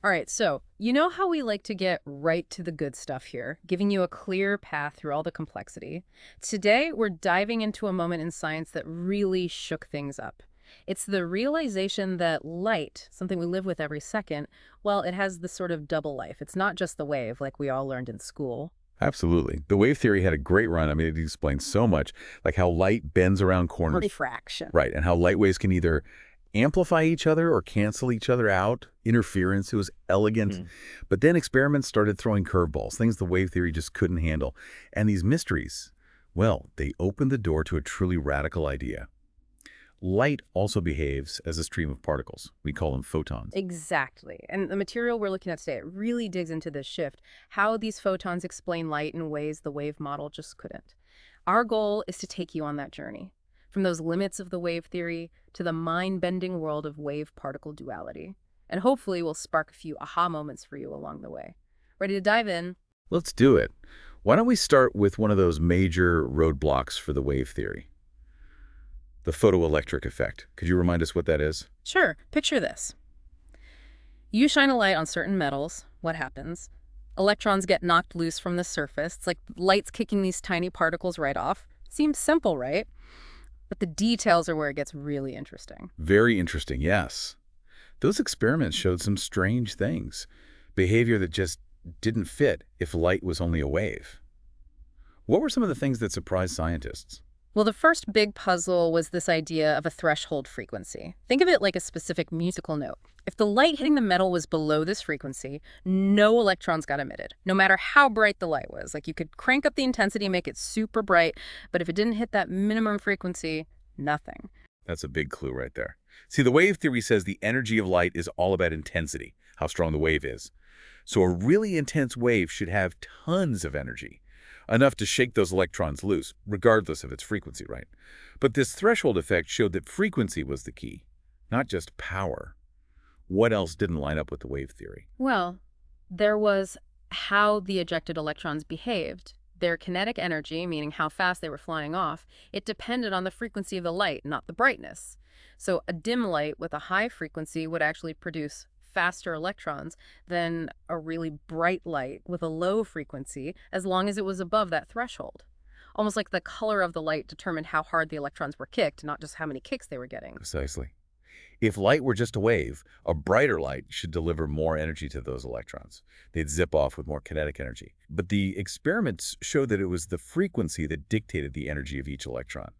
All right, so you know how we like to get right to the good stuff here, giving you a clear path through all the complexity? Today, we're diving into a moment in science that really shook things up. It's the realization that light, something we live with every second, well, it has this sort of double life. It's not just the wave like we all learned in school. Absolutely. The wave theory had a great run. I mean, it explains so much, like how light bends around corners, Refraction. right, and how light waves can either amplify each other or cancel each other out. Interference, it was elegant. Hmm. But then experiments started throwing curveballs, things the wave theory just couldn't handle. And these mysteries, well, they opened the door to a truly radical idea. Light also behaves as a stream of particles. We call them photons. Exactly. And the material we're looking at today, it really digs into this shift, how these photons explain light in ways the wave model just couldn't. Our goal is to take you on that journey, from those limits of the wave theory to the mind-bending world of wave-particle duality. And hopefully we'll spark a few aha moments for you along the way. Ready to dive in? Let's do it. Why don't we start with one of those major roadblocks for the wave theory? The photoelectric effect. Could you remind us what that is? Sure, picture this. You shine a light on certain metals, what happens? Electrons get knocked loose from the surface. It's like light's kicking these tiny particles right off. Seems simple, right? But the details are where it gets really interesting. Very interesting, yes. Those experiments showed some strange things. Behavior that just didn't fit if light was only a wave. What were some of the things that surprised scientists? Well, the first big puzzle was this idea of a threshold frequency. Think of it like a specific musical note. If the light hitting the metal was below this frequency, no electrons got emitted, no matter how bright the light was. Like you could crank up the intensity, make it super bright, but if it didn't hit that minimum frequency, nothing. That's a big clue right there. See, the wave theory says the energy of light is all about intensity, how strong the wave is. So a really intense wave should have tons of energy, enough to shake those electrons loose, regardless of its frequency, right? But this threshold effect showed that frequency was the key, not just power. What else didn't line up with the wave theory? Well, there was how the ejected electrons behaved. Their kinetic energy, meaning how fast they were flying off, it depended on the frequency of the light, not the brightness. So a dim light with a high frequency would actually produce faster electrons than a really bright light with a low frequency, as long as it was above that threshold. Almost like the color of the light determined how hard the electrons were kicked, not just how many kicks they were getting. Precisely. If light were just a wave, a brighter light should deliver more energy to those electrons. They'd zip off with more kinetic energy. But the experiments showed that it was the frequency that dictated the energy of each electron.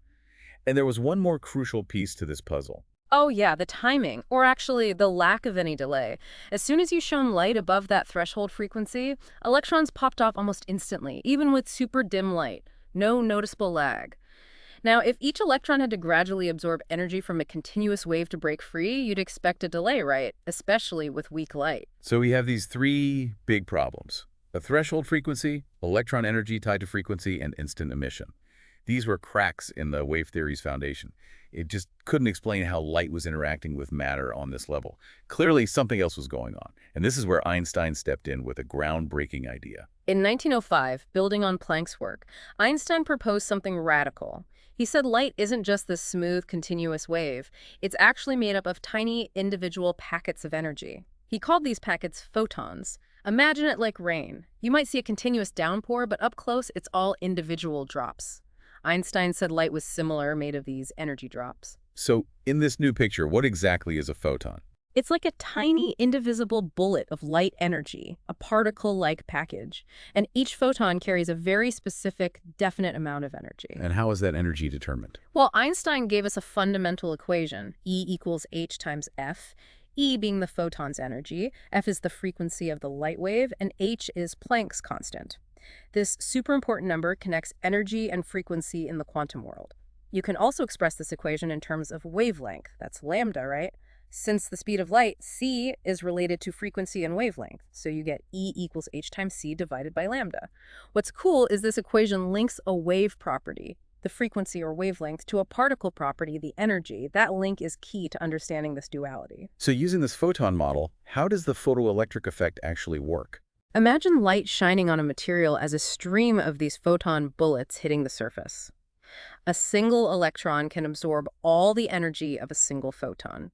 And there was one more crucial piece to this puzzle. Oh yeah, the timing, or actually the lack of any delay. As soon as you shone light above that threshold frequency, electrons popped off almost instantly, even with super dim light. No noticeable lag. Now, if each electron had to gradually absorb energy from a continuous wave to break free, you'd expect a delay, right? Especially with weak light. So we have these three big problems: a threshold frequency, electron energy tied to frequency, and instant emission. These were cracks in the wave theory's foundation. It just couldn't explain how light was interacting with matter on this level. Clearly, something else was going on. And this is where Einstein stepped in with a groundbreaking idea. In 1905, building on Planck's work, Einstein proposed something radical. He said light isn't just this smooth, continuous wave. It's actually made up of tiny, individual packets of energy. He called these packets photons. Imagine it like rain. You might see a continuous downpour, but up close, it's all individual drops. Einstein said light was similar, made of these energy drops. So in this new picture, what exactly is a photon? It's like a tiny, indivisible bullet of light energy, a particle-like package. And each photon carries a very specific, definite amount of energy. And how is that energy determined? Well, Einstein gave us a fundamental equation, E equals h times F, E being the photon's energy, F is the frequency of the light wave, and h is Planck's constant. This super important number connects energy and frequency in the quantum world. You can also express this equation in terms of wavelength. That's lambda, right? Since the speed of light, c is related to frequency and wavelength, so you get E equals h times c divided by lambda. What's cool is this equation links a wave property, the frequency or wavelength, to a particle property, the energy. That link is key to understanding this duality. So using this photon model, how does the photoelectric effect actually work? Imagine light shining on a material as a stream of these photon bullets hitting the surface. A single electron can absorb all the energy of a single photon.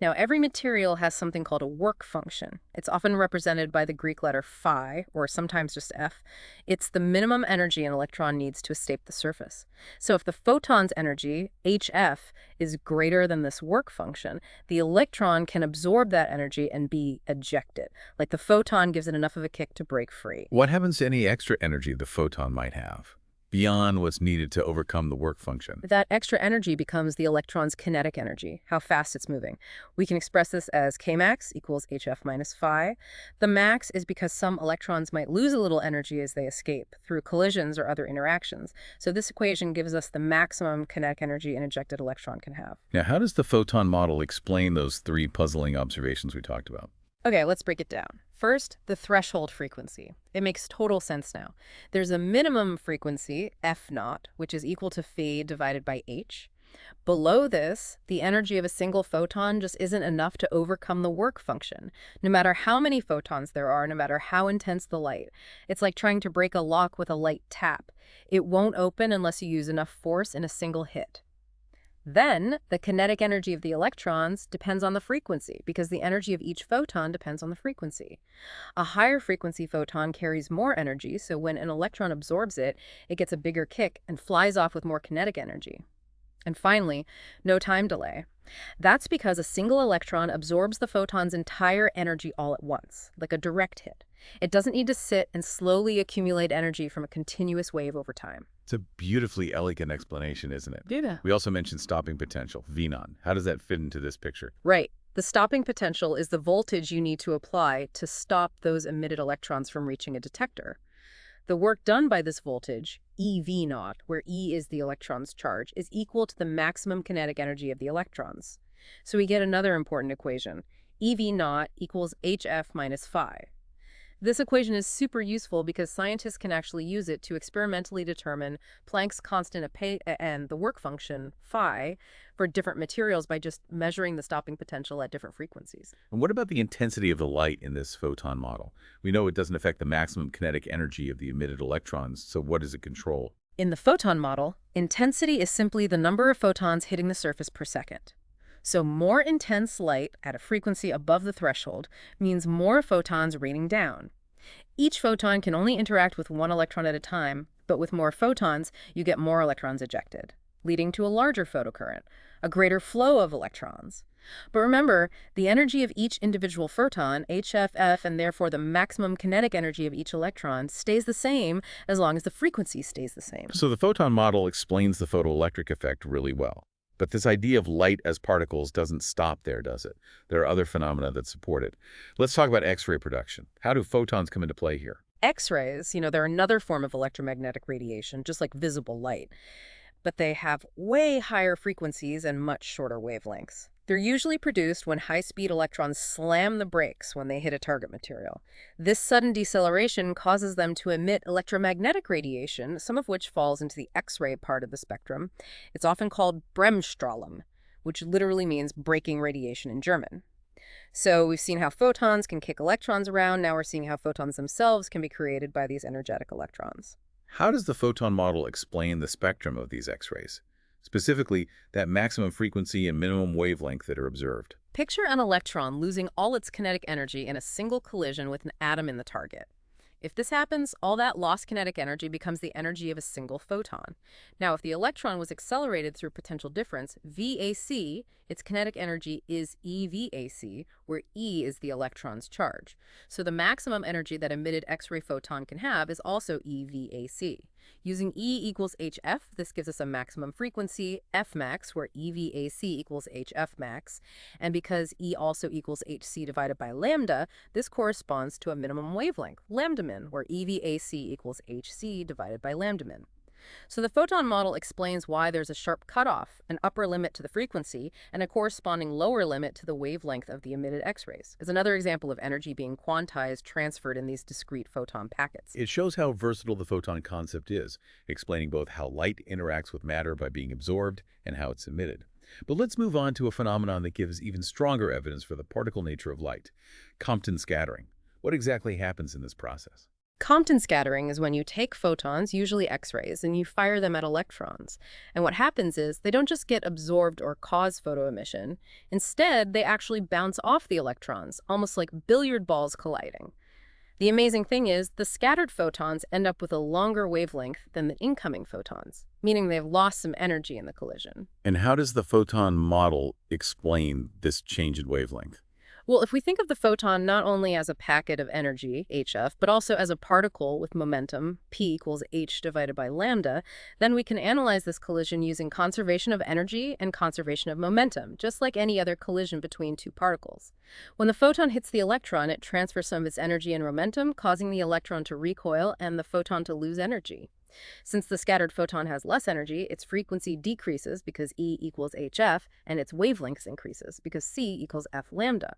Now, every material has something called a work function. It's often represented by the Greek letter phi, or sometimes just F. It's the minimum energy an electron needs to escape the surface. So if the photon's energy, HF, is greater than this work function, the electron can absorb that energy and be ejected. Like the photon gives it enough of a kick to break free. What happens to any extra energy the photon might have, beyond what's needed to overcome the work function? That extra energy becomes the electron's kinetic energy, how fast it's moving. We can express this as Kmax equals HF minus phi. The max is because some electrons might lose a little energy as they escape through collisions or other interactions. So this equation gives us the maximum kinetic energy an ejected electron can have. Now, how does the photon model explain those three puzzling observations we talked about? Okay, let's break it down. First, the threshold frequency. It makes total sense now. There's a minimum frequency, F naught, which is equal to phi divided by h. Below this, the energy of a single photon just isn't enough to overcome the work function, no matter how many photons there are, no matter how intense the light. It's like trying to break a lock with a light tap. It won't open unless you use enough force in a single hit. Then, the kinetic energy of the electrons depends on the frequency, because the energy of each photon depends on the frequency. A higher frequency photon carries more energy, so when an electron absorbs it, it gets a bigger kick and flies off with more kinetic energy. And finally, no time delay. That's because a single electron absorbs the photon's entire energy all at once, like a direct hit. It doesn't need to sit and slowly accumulate energy from a continuous wave over time. It's a beautifully elegant explanation, isn't it? Yeah. We also mentioned stopping potential, V naught. How does that fit into this picture? Right. The stopping potential is the voltage you need to apply to stop those emitted electrons from reaching a detector. The work done by this voltage, EV naught, where E is the electron's charge, is equal to the maximum kinetic energy of the electrons. So we get another important equation. EV naught equals HF minus phi. This equation is super useful because scientists can actually use it to experimentally determine Planck's constant and the work function, phi, for different materials by just measuring the stopping potential at different frequencies. And what about the intensity of the light in this photon model? We know it doesn't affect the maximum kinetic energy of the emitted electrons, so what does it control? In the photon model, intensity is simply the number of photons hitting the surface per second. So more intense light at a frequency above the threshold means more photons raining down. Each photon can only interact with one electron at a time, but with more photons, you get more electrons ejected, leading to a larger photocurrent, a greater flow of electrons. But remember, the energy of each individual photon, HFF, and therefore the maximum kinetic energy of each electron, stays the same as long as the frequency stays the same. So the photon model explains the photoelectric effect really well. But this idea of light as particles doesn't stop there, does it? There are other phenomena that support it. Let's talk about X-ray production. How do photons come into play here? X-rays, they're another form of electromagnetic radiation, just like visible light. But they have way higher frequencies and much shorter wavelengths. They're usually produced when high-speed electrons slam the brakes when they hit a target material. This sudden deceleration causes them to emit electromagnetic radiation, some of which falls into the X-ray part of the spectrum. It's often called Bremsstrahlung, which literally means braking radiation in German. So we've seen how photons can kick electrons around. Now we're seeing how photons themselves can be created by these energetic electrons. How does the photon model explain the spectrum of these X-rays? Specifically, that maximum frequency and minimum wavelength that are observed. Picture an electron losing all its kinetic energy in a single collision with an atom in the target. If this happens, all that lost kinetic energy becomes the energy of a single photon. Now, if the electron was accelerated through potential difference, VAC, its kinetic energy is EVAC, where E is the electron's charge. So the maximum energy that emitted X-ray photon can have is also EVAC. Using E equals HF, this gives us a maximum frequency, F max, where EVAC equals HF max. And because E also equals HC divided by lambda, this corresponds to a minimum wavelength, lambda min, where EVAC equals HC divided by lambda min. So the photon model explains why there's a sharp cutoff, an upper limit to the frequency, and a corresponding lower limit to the wavelength of the emitted X-rays. It's another example of energy being quantized, transferred in these discrete photon packets. It shows how versatile the photon concept is, explaining both how light interacts with matter by being absorbed and how it's emitted. But let's move on to a phenomenon that gives even stronger evidence for the particle nature of light, Compton scattering. What exactly happens in this process? Compton scattering is when you take photons, usually X-rays, and you fire them at electrons. And what happens is they don't just get absorbed or cause photoemission. Instead, they actually bounce off the electrons, almost like billiard balls colliding. The amazing thing is the scattered photons end up with a longer wavelength than the incoming photons, meaning they've lost some energy in the collision. And how does the photon model explain this change in wavelength? Well, if we think of the photon not only as a packet of energy, hf, but also as a particle with momentum, p equals h divided by lambda, then we can analyze this collision using conservation of energy and conservation of momentum, just like any other collision between two particles. When the photon hits the electron, it transfers some of its energy and momentum, causing the electron to recoil and the photon to lose energy. Since the scattered photon has less energy, its frequency decreases because E equals hf, and its wavelength increases because C equals f lambda.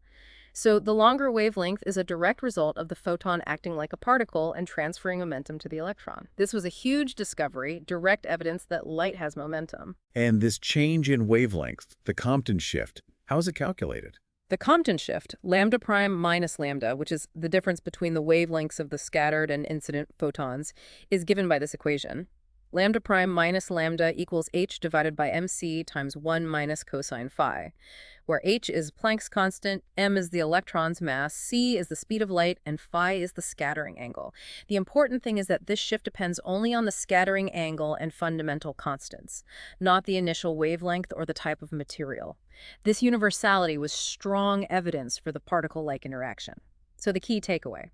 So the longer wavelength is a direct result of the photon acting like a particle and transferring momentum to the electron. This was a huge discovery, direct evidence that light has momentum. And this change in wavelength, the Compton shift, how is it calculated? The Compton shift, lambda prime minus lambda, which is the difference between the wavelengths of the scattered and incident photons, is given by this equation. Lambda prime minus lambda equals h divided by mc times 1 minus cosine phi, where h is Planck's constant, m is the electron's mass, c is the speed of light, and phi is the scattering angle. The important thing is that this shift depends only on the scattering angle and fundamental constants, not the initial wavelength or the type of material. This universality was strong evidence for the particle-like interaction. So the key takeaway.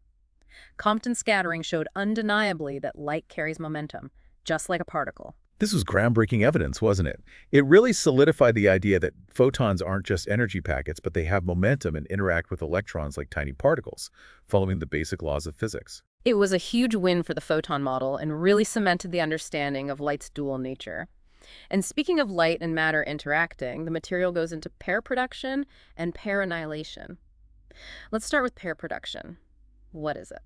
Compton scattering showed undeniably that light carries momentum, just like a particle. This was groundbreaking evidence, wasn't it? It really solidified the idea that photons aren't just energy packets, but they have momentum and interact with electrons like tiny particles, following the basic laws of physics. It was a huge win for the photon model and really cemented the understanding of light's dual nature. And speaking of light and matter interacting, the material goes into pair production and pair annihilation. Let's start with pair production. What is it?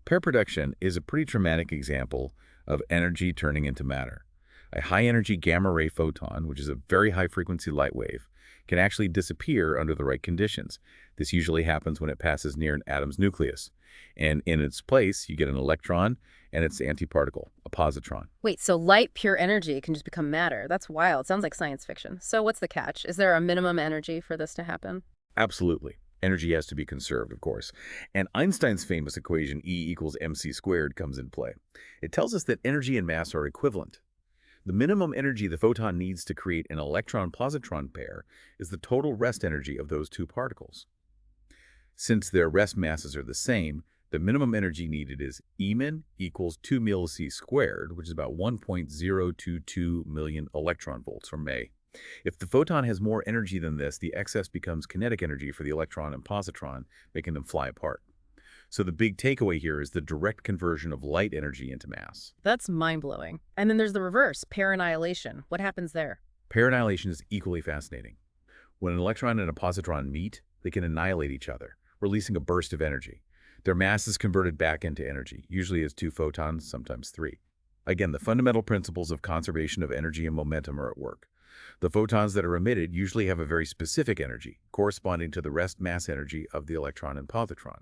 Pair production is a pretty dramatic example of energy turning into matter. A high-energy gamma-ray photon, which is a very high-frequency light wave, can actually disappear under the right conditions. This usually happens when it passes near an atom's nucleus. And in its place, you get an electron and its antiparticle, a positron. Wait, so light, pure energy can just become matter. That's wild. Sounds like science fiction. So what's the catch? Is there a minimum energy for this to happen? Absolutely. Energy has to be conserved, of course. And Einstein's famous equation E equals mc squared comes in play. It tells us that energy and mass are equivalent. The minimum energy the photon needs to create an electron-positron pair is the total rest energy of those two particles. Since their rest masses are the same, the minimum energy needed is E-min equals 2 mC squared, which is about 1.022 million electron volts, or MeV. If the photon has more energy than this, the excess becomes kinetic energy for the electron and positron, making them fly apart. So the big takeaway here is the direct conversion of light energy into mass. That's mind-blowing. And then there's the reverse, pair annihilation. What happens there? Pair annihilation is equally fascinating. When an electron and a positron meet, they can annihilate each other, releasing a burst of energy. Their mass is converted back into energy, usually as 2 photons, sometimes 3. Again, the fundamental principles of conservation of energy and momentum are at work. The photons that are emitted usually have a very specific energy, corresponding to the rest mass energy of the electron and positron.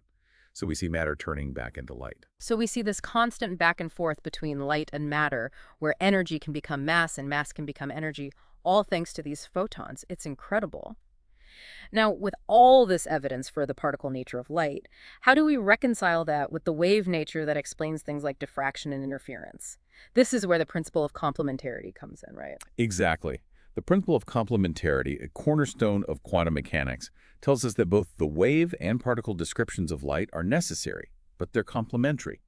So we see matter turning back into light. So we see this constant back and forth between light and matter, where energy can become mass and mass can become energy, all thanks to these photons. It's incredible. Now, with all this evidence for the particle nature of light, how do we reconcile that with the wave nature that explains things like diffraction and interference? This is where the principle of complementarity comes in, right? Exactly. The principle of complementarity, a cornerstone of quantum mechanics, tells us that both the wave and particle descriptions of light are necessary, but they're complementary.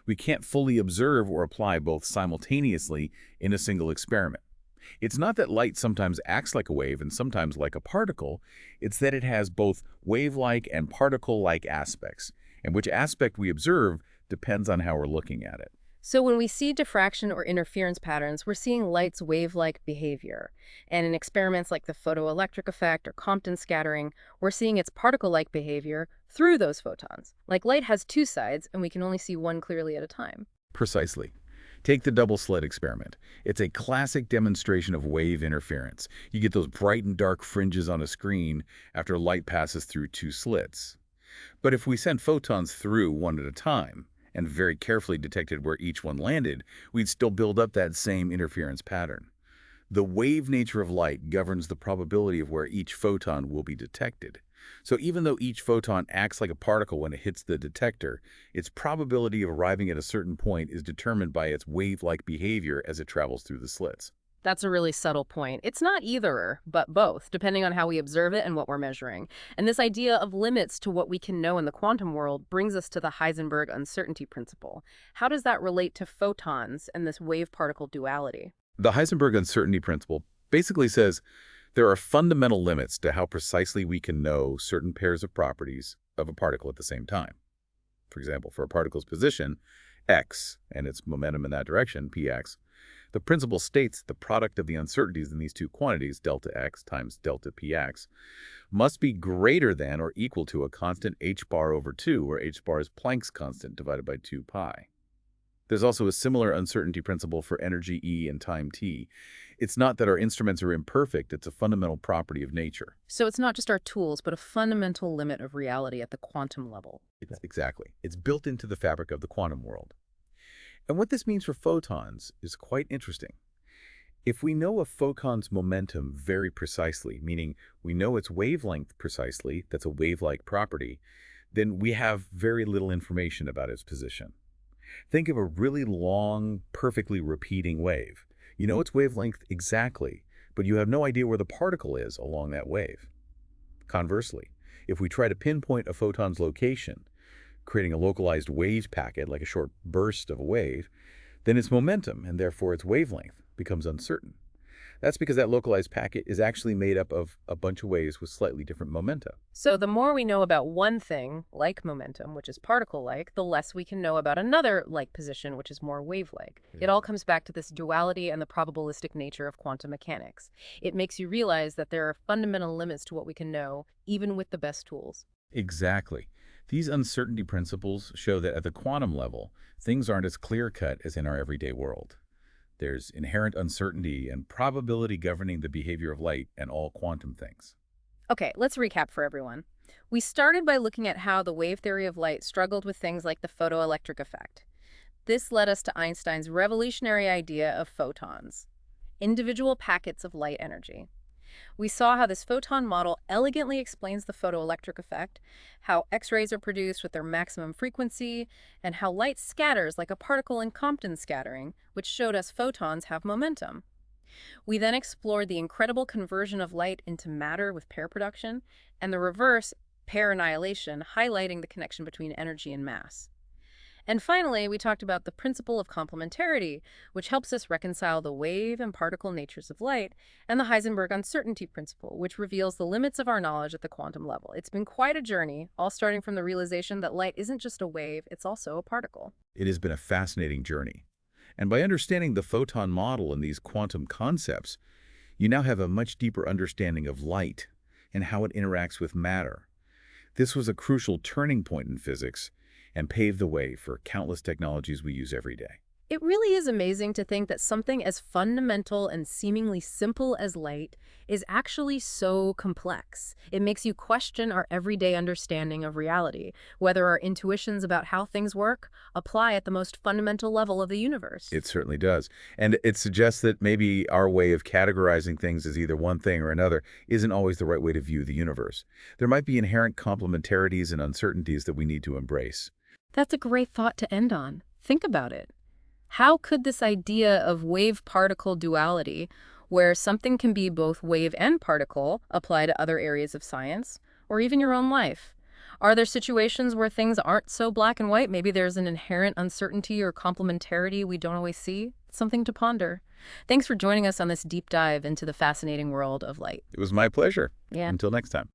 We can't fully observe or apply both simultaneously in a single experiment. It's not that light sometimes acts like a wave and sometimes like a particle, it's that it has both wave-like and particle-like aspects, and which aspect we observe depends on how we're looking at it. So when we see diffraction or interference patterns, we're seeing light's wave-like behavior. And in experiments like the photoelectric effect or Compton scattering, we're seeing its particle-like behavior through those photons. Like light has two sides, and we can only see one clearly at a time. Precisely. Take the double slit experiment. It's a classic demonstration of wave interference. You get those bright and dark fringes on a screen after light passes through two slits. But if we send photons through one at a time, and very carefully detected where each one landed, we'd still build up that same interference pattern. The wave nature of light governs the probability of where each photon will be detected. So even though each photon acts like a particle when it hits the detector, its probability of arriving at a certain point is determined by its wave-like behavior as it travels through the slits. That's a really subtle point. It's not either, but both, depending on how we observe it and what we're measuring. And this idea of limits to what we can know in the quantum world brings us to the Heisenberg uncertainty principle. How does that relate to photons and this wave-particle duality? The Heisenberg uncertainty principle basically says there are fundamental limits to how precisely we can know certain pairs of properties of a particle at the same time. For example, for a particle's position, x, and its momentum in that direction, px, the principle states the product of the uncertainties in these two quantities, delta x times delta px, must be greater than or equal to a constant h bar over 2, where h bar is Planck's constant divided by 2 pi. There's also a similar uncertainty principle for energy E and time t. It's not that our instruments are imperfect, it's a fundamental property of nature. So it's not just our tools, but a fundamental limit of reality at the quantum level. Exactly. It's built into the fabric of the quantum world. And what this means for photons is quite interesting. If we know a photon's momentum very precisely, meaning we know its wavelength precisely, that's a wave-like property, then we have very little information about its position. Think of a really long, perfectly repeating wave. You know its wavelength exactly, but you have no idea where the particle is along that wave. Conversely, if we try to pinpoint a photon's location, creating a localized wave packet like a short burst of a wave, then its momentum, and therefore its wavelength, becomes uncertain. That's because that localized packet is actually made up of a bunch of waves with slightly different momenta. So the more we know about one thing, like momentum, which is particle-like, the less we can know about another like position, which is more wave-like. It all comes back to this duality and the probabilistic nature of quantum mechanics. It makes you realize that there are fundamental limits to what we can know, even with the best tools. Exactly. These uncertainty principles show that at the quantum level, things aren't as clear-cut as in our everyday world. There's inherent uncertainty and probability governing the behavior of light and all quantum things. Okay, let's recap for everyone. We started by looking at how the wave theory of light struggled with things like the photoelectric effect. This led us to Einstein's revolutionary idea of photons, individual packets of light energy. We saw how this photon model elegantly explains the photoelectric effect, how X-rays are produced with their maximum frequency, and how light scatters like a particle in Compton scattering, which showed us photons have momentum. We then explored the incredible conversion of light into matter with pair production, and the reverse, pair annihilation, highlighting the connection between energy and mass. And finally, we talked about the principle of complementarity, which helps us reconcile the wave and particle natures of light, and the Heisenberg uncertainty principle, which reveals the limits of our knowledge at the quantum level. It's been quite a journey, all starting from the realization that light isn't just a wave, it's also a particle. It has been a fascinating journey. And by understanding the photon model and these quantum concepts, you now have a much deeper understanding of light and how it interacts with matter. This was a crucial turning point in physics and paved the way for countless technologies we use every day. It really is amazing to think that something as fundamental and seemingly simple as light is actually so complex. It makes you question our everyday understanding of reality, whether our intuitions about how things work apply at the most fundamental level of the universe. It certainly does. And it suggests that maybe our way of categorizing things as either one thing or another isn't always the right way to view the universe. There might be inherent complementarities and uncertainties that we need to embrace. That's a great thought to end on. Think about it. How could this idea of wave-particle duality, where something can be both wave and particle, apply to other areas of science, or even your own life? Are there situations where things aren't so black and white? Maybe there's an inherent uncertainty or complementarity we don't always see? Something to ponder. Thanks for joining us on this deep dive into the fascinating world of light. It was my pleasure. Yeah. Until next time.